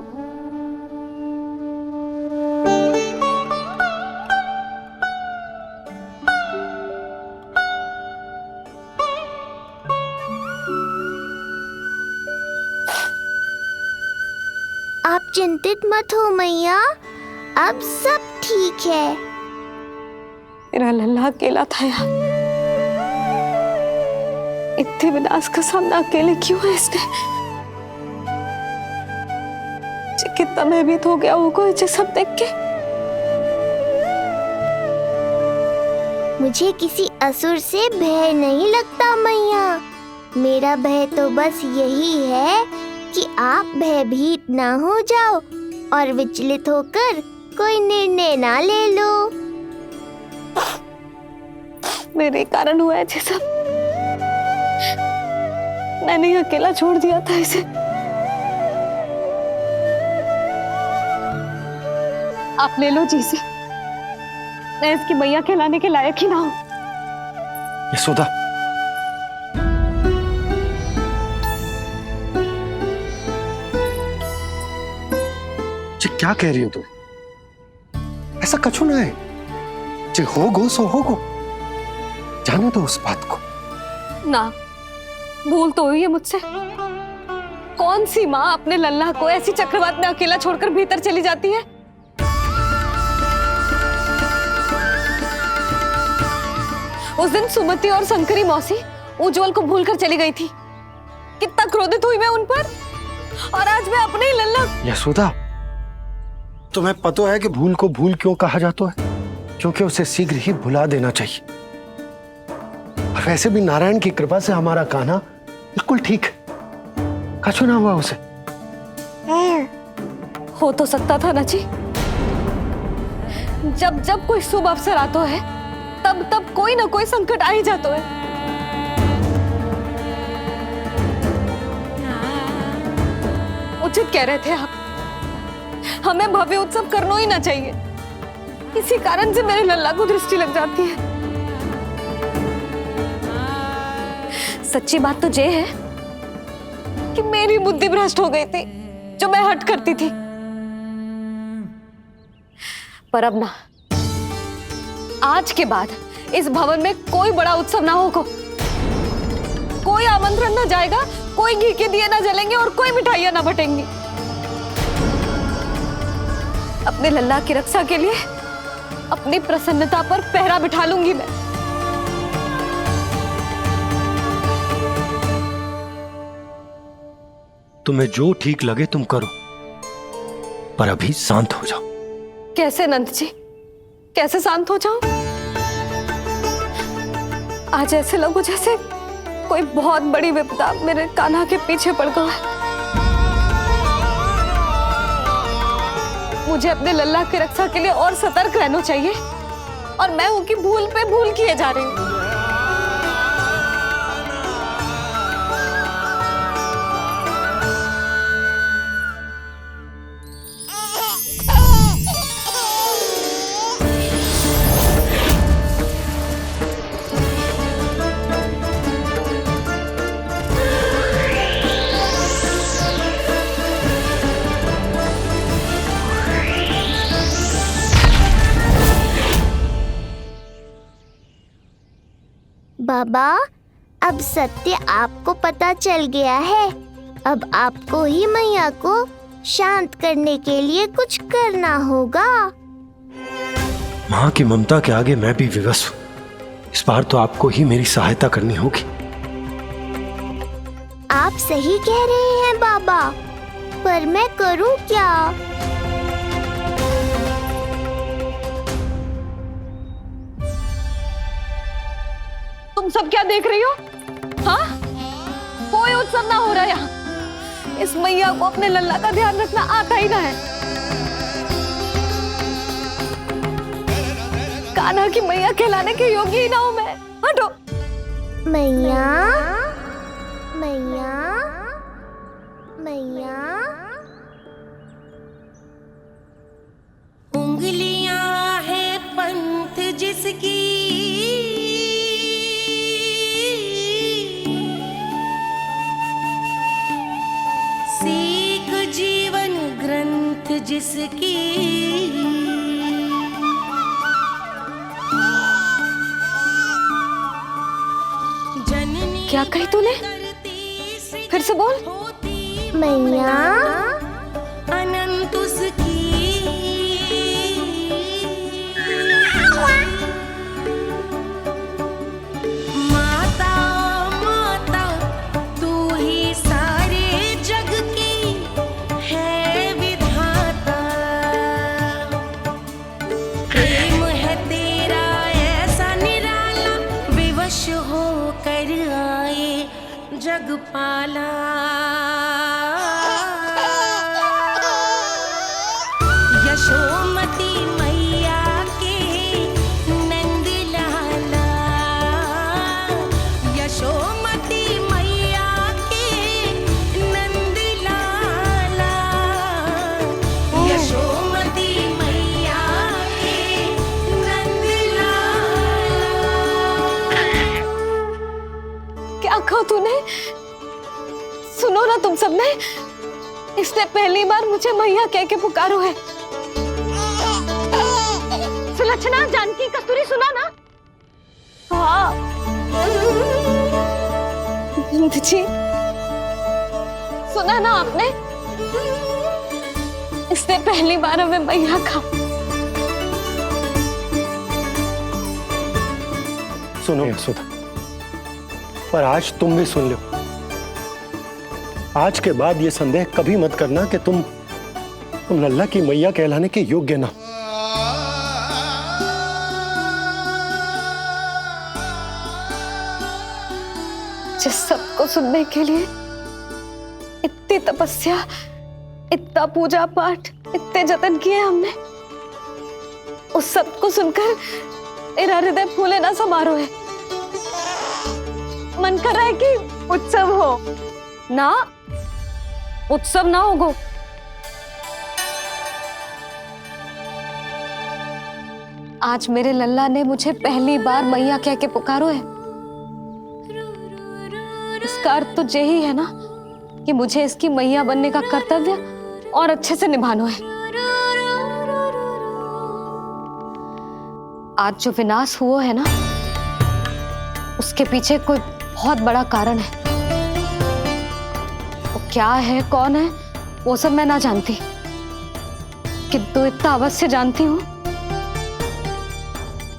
आप चिंतित मत हो मैया, अब सब ठीक है। मेरा लल्ला अकेला था यार। इतने विनाश का सामना अकेले क्यों है इसने? कितना भयभीत हो गया होगा इसे सब देख के। मुझे किसी असुर से भय नहीं लगता मैया। मेरा भय तो बस यही है कि आप भयभीत ना हो जाओ और विचलित होकर कोई निर्णय ना ले लो। मेरे कारण हुआ है ये सब। मैंने ही अकेला छोड़ दिया था इसे। आप ले लो जी से। मैं इसकी मैया कहलाने के लायक ही ना हूं। यशोदा, ये क्या कह रही हो तुम? ऐसा कछु ना है। जे होगो सो होगो। जाने दो उस बात को। ना, भूल तो हुई है मुझसे। कौन सी माँ अपने लल्ला को ऐसी चक्रवात में अकेला छोड़कर भीतर चली जाती है? उस दिन सुमति और शंकरी मौसी उज्जवल को भूलकर चली गई थी। कितना क्रोधित हुई मैं उन पर। और आज मैं अपने ही लल्ला। यशोदा, तुम्हें पता है कि भूल को भूल क्यों कहा जाता है? क्योंकि उसे शीघ्र ही भुला देना चाहिए। और वैसे भी नारायण की कृपा से हमारा कान्हा बिल्कुल ठीक है। कछु ना हुआ उसे। हो तो सकता था ना जी। जब जब कोई शुभ अवसर आता है तब तब कोई ना कोई संकट आ ही जाता है। उचित कह रहे थे आप। हमें भव्य उत्सव करना ही ना चाहिए। इसी कारण से मेरे लल्ला को दृष्टि लग जाती है। सच्ची बात तो ये है कि मेरी बुद्धि भ्रष्ट हो गई थी। जो मैं हट करती थी। पर अब ना, आज के बाद इस भवन में कोई बड़ा उत्सव ना होगा, कोई आमंत्रण ना जाएगा, कोई घी के दिए ना जलेंगे और कोई मिठाइयां ना बटेंगी। अपने लल्ला की रक्षा के लिए अपनी प्रसन्नता पर पहरा बिठा लूंगी मैं। तुम्हें जो ठीक लगे तुम करो, पर अभी शांत हो जाओ। कैसे नंद जी, कैसे शांत हो जाऊं? आज ऐसे लगो जैसे कोई बहुत बड़ी विपदा मेरे कान्हा के पीछे पड़ गया है। मुझे अपने लल्ला की रक्षा के लिए और सतर्क रहना चाहिए, और मैं उनकी भूल पे भूल किए जा रही हूँ। बाबा, अब सत्य आपको पता चल गया है। अब आपको ही मैया को शांत करने के लिए कुछ करना होगा। माँ की ममता के आगे मैं भी विवश हूँ। इस बार तो आपको ही मेरी सहायता करनी होगी। आप सही कह रहे हैं बाबा, पर मैं करूं क्या? तुम सब क्या देख रही हो? हाँ, कोई उत्सव ना हो रहा यहाँ। इस मैया को अपने लल्ला का ध्यान रखना आता ही ना है। कान्हा की मैया कहलाने के योग्य ही ना हूं मैं। हटो। मैया, मैया, मैया। उंगलियां है पंथ जिसकी, सीख जीवन ग्रंथ जिसकी, क्या कही तूने? फिर से बोल। मैया, अनंत उसकी, माता माता तू ही सारे जग की है विधाता। प्रेम है तेरा ऐसा निराला, विवश होकर आए जग पाला। यशोमती मैया के नंद लाला, यशोमती मैया के नंद लाला, यशोमती मैया के नंद लाला। क्या कहा तूने? सुनो ना तुम सबने, इसने पहली बार मुझे मैया कह के पुकारो है। सुलक्षणा, जानकी, कस्तूरी, सुना ना? हाँ जी, सुना ना आपने? इसने पहली बार हमें मैया कहा। सुनो यशोदा, पर आज तुम भी सुन लो। आज के बाद ये संदेह कभी मत करना कि तुम लल्ला की मैया कहलाने के योग्य ना। जिस सबको सुनने के लिए इतनी तपस्या, इतना पूजा पाठ, इतने जतन किए हमने, उस सब को सुनकर मेरा हृदय फूले ना समारोह है। मन कर रहा है कि उत्सव हो ना, उत्सव ना होगो। आज मेरे लल्ला ने मुझे पहली बार मैया कह के पुकारो है। इसका अर्थ तो यही है ना कि मुझे इसकी मैया बनने का कर्तव्य और अच्छे से निभाना है। आज जो विनाश हुआ है ना, उसके पीछे कोई बहुत बड़ा कारण है। वो क्या है, कौन है, वो सब मैं ना जानती, किंतु इतना अवश्य जानती हूँ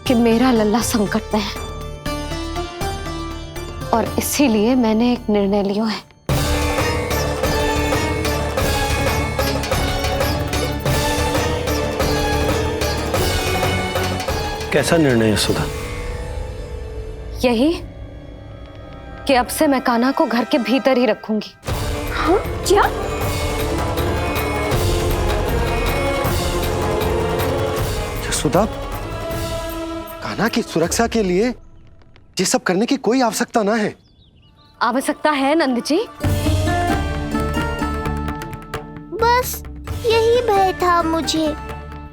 कि मेरा लल्ला संकट में है, और इसीलिए मैंने एक निर्णय लिया है। कैसा निर्णय है सुधा? यही कि अब से मैं कान्हा को घर के भीतर ही रखूंगी। हाँ? क्या? सुधा, कान्हा की सुरक्षा के लिए ये सब करने की कोई आवश्यकता ना है। आवश्यकता है नंद जी। बस यही भय था मुझे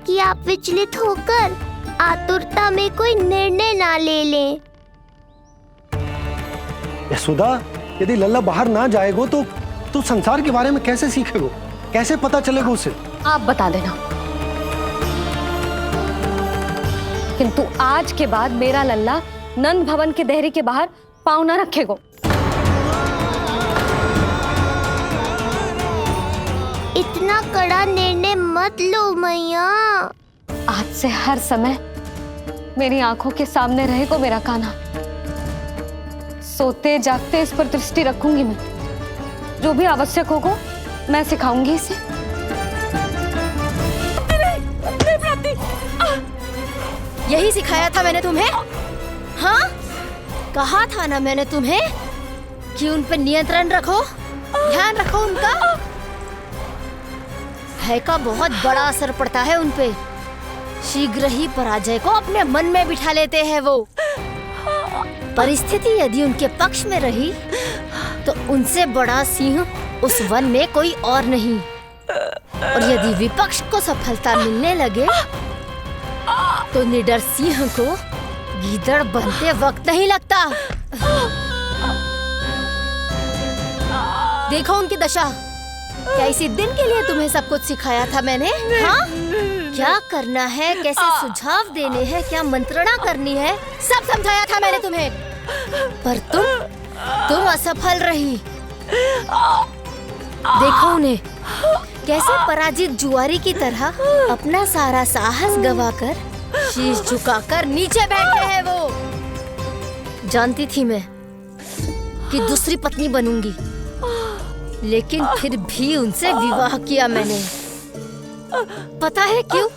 कि आप विचलित होकर आतुरता में कोई निर्णय ना ले लें। यशोदा, यदि लल्ला बाहर ना जाएगा तो संसार के बारे में कैसे सीखेगा, कैसे पता चलेगा उसे? आप बता देना। किंतु आज के बाद मेरा लल्ला नंद भवन के देहरी के बाहर पाँव न रखेगा। इतना कड़ा निर्णय मत लो मैया। आज से हर समय मेरी आंखों के सामने रहेगा मेरा कान्हा। सोते जागते इस पर दृष्टि रखूंगी मैं। जो भी आवश्यक होगा मैं सिखाऊंगी इसे। यही सिखाया था मैंने तुम्हें, हाँ? कहा था ना मैंने तुम्हें कि उन पर नियंत्रण रखो, ध्यान रखो उनका। भय का बहुत बड़ा असर पड़ता है उन पे। शीघ्र ही पराजय को अपने मन में बिठा लेते हैं वो। परिस्थिति यदि उनके पक्ष में रही तो उनसे बड़ा सिंह उस वन में कोई और नहीं, और यदि विपक्ष को सफलता मिलने लगे तो निडर सिंह को गीदड़ बनते वक्त नहीं लगता। देखो उनकी दशा। क्या इसी दिन के लिए तुम्हें सब कुछ सिखाया था मैंने, हाँ? क्या करना है, कैसे सुझाव देने हैं, क्या मंत्रणा करनी है, सब समझाया था मैंने तुम्हें। पर तुम असफल रही। देखो उन्हें, कैसे पराजित जुआरी की तरह अपना सारा साहस गवाकर शीश झुकाकर नीचे बैठे हैं वो। जानती थी मैं कि दूसरी पत्नी बनूंगी, लेकिन फिर भी उनसे विवाह किया मैंने। पता है क्यों?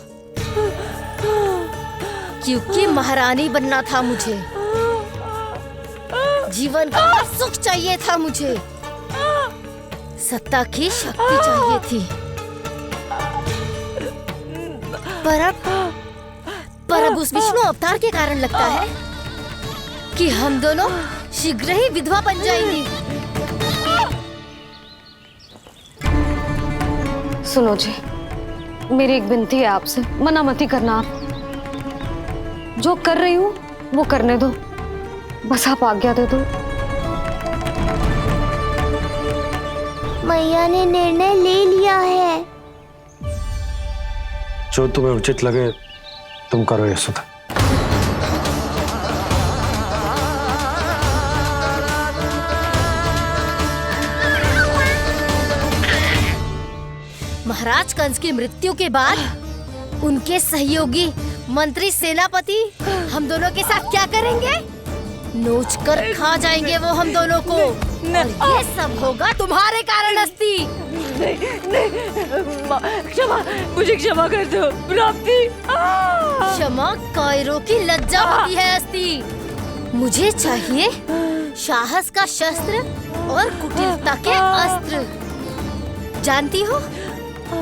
क्योंकि महारानी बनना था मुझे। जीवन का हर सुख चाहिए था मुझे। सत्ता की शक्ति चाहिए थी। पर अब उस विष्णु अवतार के कारण लगता है कि हम दोनों शीघ्र ही विधवा बन जाएंगी। सुनो जी, मेरी एक विनती है आपसे, मना मत ही करना। आप जो कर रही हूँ वो करने दो, बस आप आज्ञा दे दो। मैया ने निर्णय ले लिया है। जो तुम्हें उचित लगे तुम करो यशोदा। महाराज कंस की मृत्यु के बाद उनके सहयोगी मंत्री सेनापति हम दोनों के साथ क्या करेंगे? नोच कर खा जाएंगे वो हम दोनों को। और ये सब होगा तुम्हारे कारण अस्ति। क्षमा, मुझे क्षमा कर दो प्राप्ति। क्षमा कायरों की लज्जा होती है अस्ति। मुझे चाहिए साहस का शस्त्र और कुटिलता के अस्त्र। जानती हो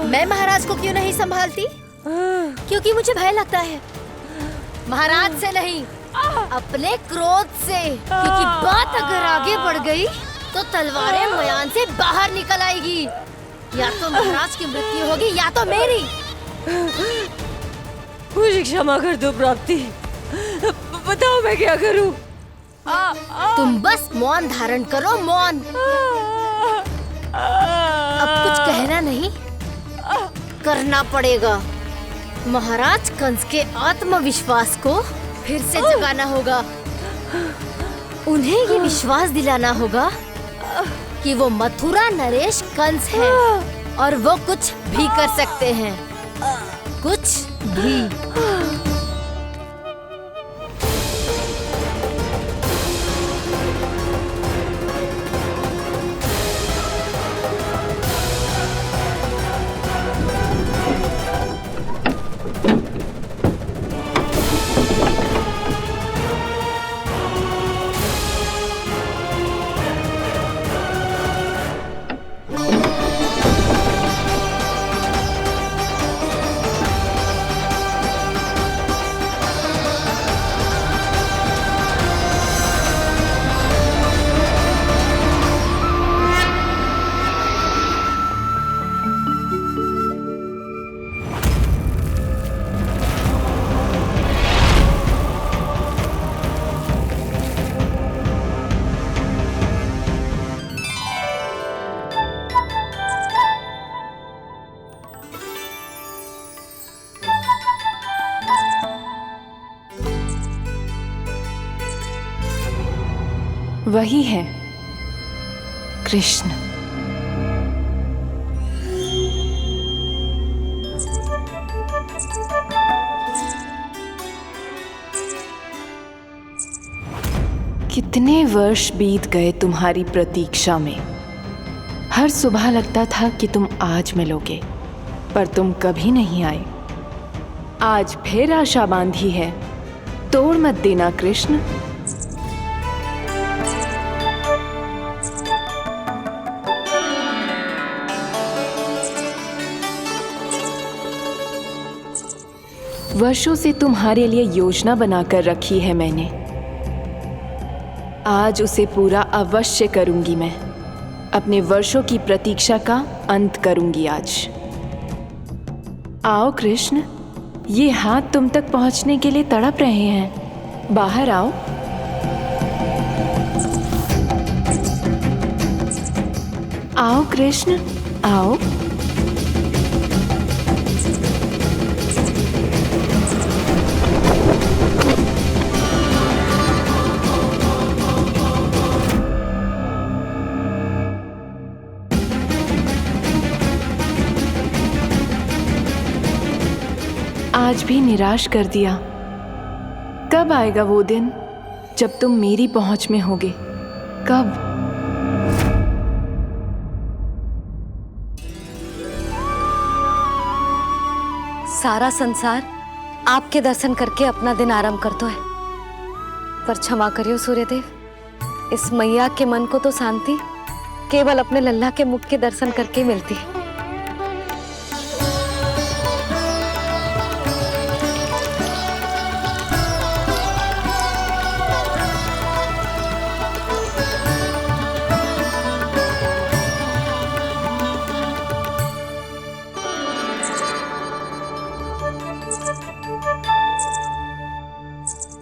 मैं महाराज को क्यों नहीं संभालती? क्योंकि मुझे भय लगता है। महाराज से नहीं, अपने क्रोध से। क्योंकि बात अगर आगे बढ़ गई तो तलवारें मयान से बाहर निकल आएगी। या तो महाराज की मृत्यु होगी या तो मेरी। मुझे क्षमा कर दो प्राप्ति। बताओ मैं क्या करूं? तुम बस मौन धारण करो, मौन। अब कुछ कहना नहीं करना पड़ेगा। महाराज कंस के आत्मविश्वास को फिर से जगाना होगा। उन्हें ये विश्वास दिलाना होगा कि वो मथुरा नरेश कंस है और वो कुछ भी कर सकते हैं, कुछ भी। वही है कृष्ण। कितने वर्ष बीत गए तुम्हारी प्रतीक्षा में। हर सुबह लगता था कि तुम आज मिलोगे, पर तुम कभी नहीं आए। आज फिर आशा बांधी है, तोड़ मत देना कृष्ण। वर्षों से तुम्हारे लिए योजना बनाकर रखी है मैंने। आज उसे पूरा अवश्य करूंगी मैं। अपने वर्षों की प्रतीक्षा का अंत करूंगी आज। आओ कृष्ण, ये हाथ तुम तक पहुंचने के लिए तड़प रहे हैं। बाहर आओ। आओ कृष्ण, आओ। आज भी निराश कर दिया। कब आएगा वो दिन जब तुम मेरी पहुंच में होगे? कब? सारा संसार आपके दर्शन करके अपना दिन आराम करता है, पर क्षमा करियो सूर्यदेव, इस मैया के मन को तो शांति केवल अपने लल्ला के मुख के दर्शन करके मिलती है।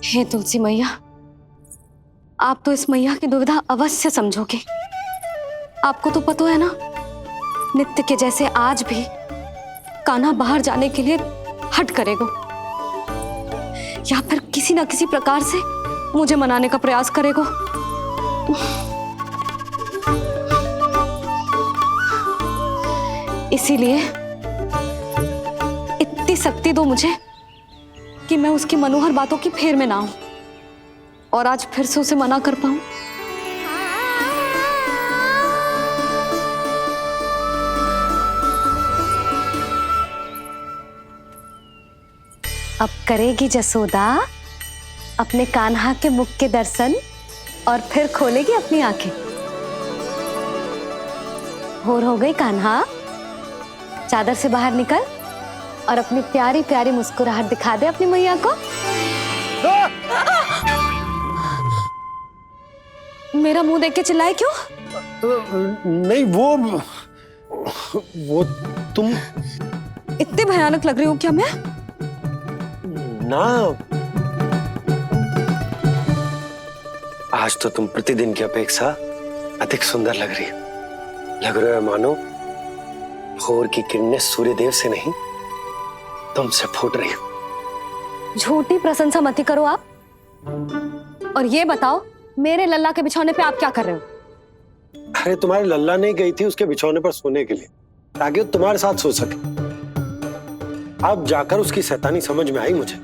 हे तुलसी मैया, आप तो इस मैया की दुविधा अवश्य समझोगे। आपको तो पता है ना, नित्य के जैसे आज भी कान्हा बाहर जाने के लिए हट करेगा या फिर किसी ना किसी प्रकार से मुझे मनाने का प्रयास करेगा। इसीलिए इतनी शक्ति दो मुझे कि मैं उसकी मनोहर बातों की फेर में ना आऊं और आज फिर से उसे मना कर पाऊं। अब करेगी जसोदा अपने कान्हा के मुख के दर्शन और फिर खोलेगी अपनी आंखें। भोर हो गई कान्हा, चादर से बाहर निकल और अपनी प्यारी प्यारी मुस्कुराहट दिखा दे अपनी मैया को। मेरा मुंह देख के चिल्लाए क्यों? नहीं, वो तुम इतनी भयानक लग रही हो क्या मैं? ना, आज तो तुम प्रतिदिन की अपेक्षा अधिक सुंदर लग रही हो। लग रहे हो मानो भोर की किरणें सूर्यदेव से नहीं तुमसे फूट रही हूं। झूठी प्रशंसा मत ही करो आप। और ये बताओ, मेरे लल्ला के बिछौने पे आप क्या कर रहे हो? अरे तुम्हारी लल्ला नहीं गई थी उसके बिछौने पर सोने के लिए, ताकि वो तुम्हारे साथ सो सके। अब जाकर उसकी शैतानी समझ में आई मुझे,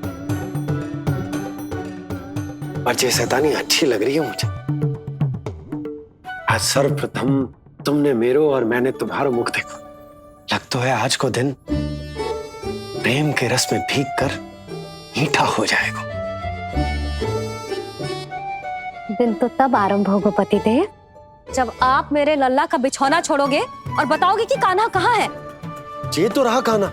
और ये शैतानी अच्छी लग रही है मुझे। आज सर्वप्रथम तुमने मेरो और मैंने तुम्हारा मुख देखो। लग तो है आज को दिन प्रेम के रस में भीग कर मीठा हो जाएगा। दिन तो तब आरंभ होगा पतिदेव, जब आप मेरे लल्ला का बिछौना छोड़ोगे और बताओगे कि कान्हा कहाँ है। ये तो रहा कान्हा,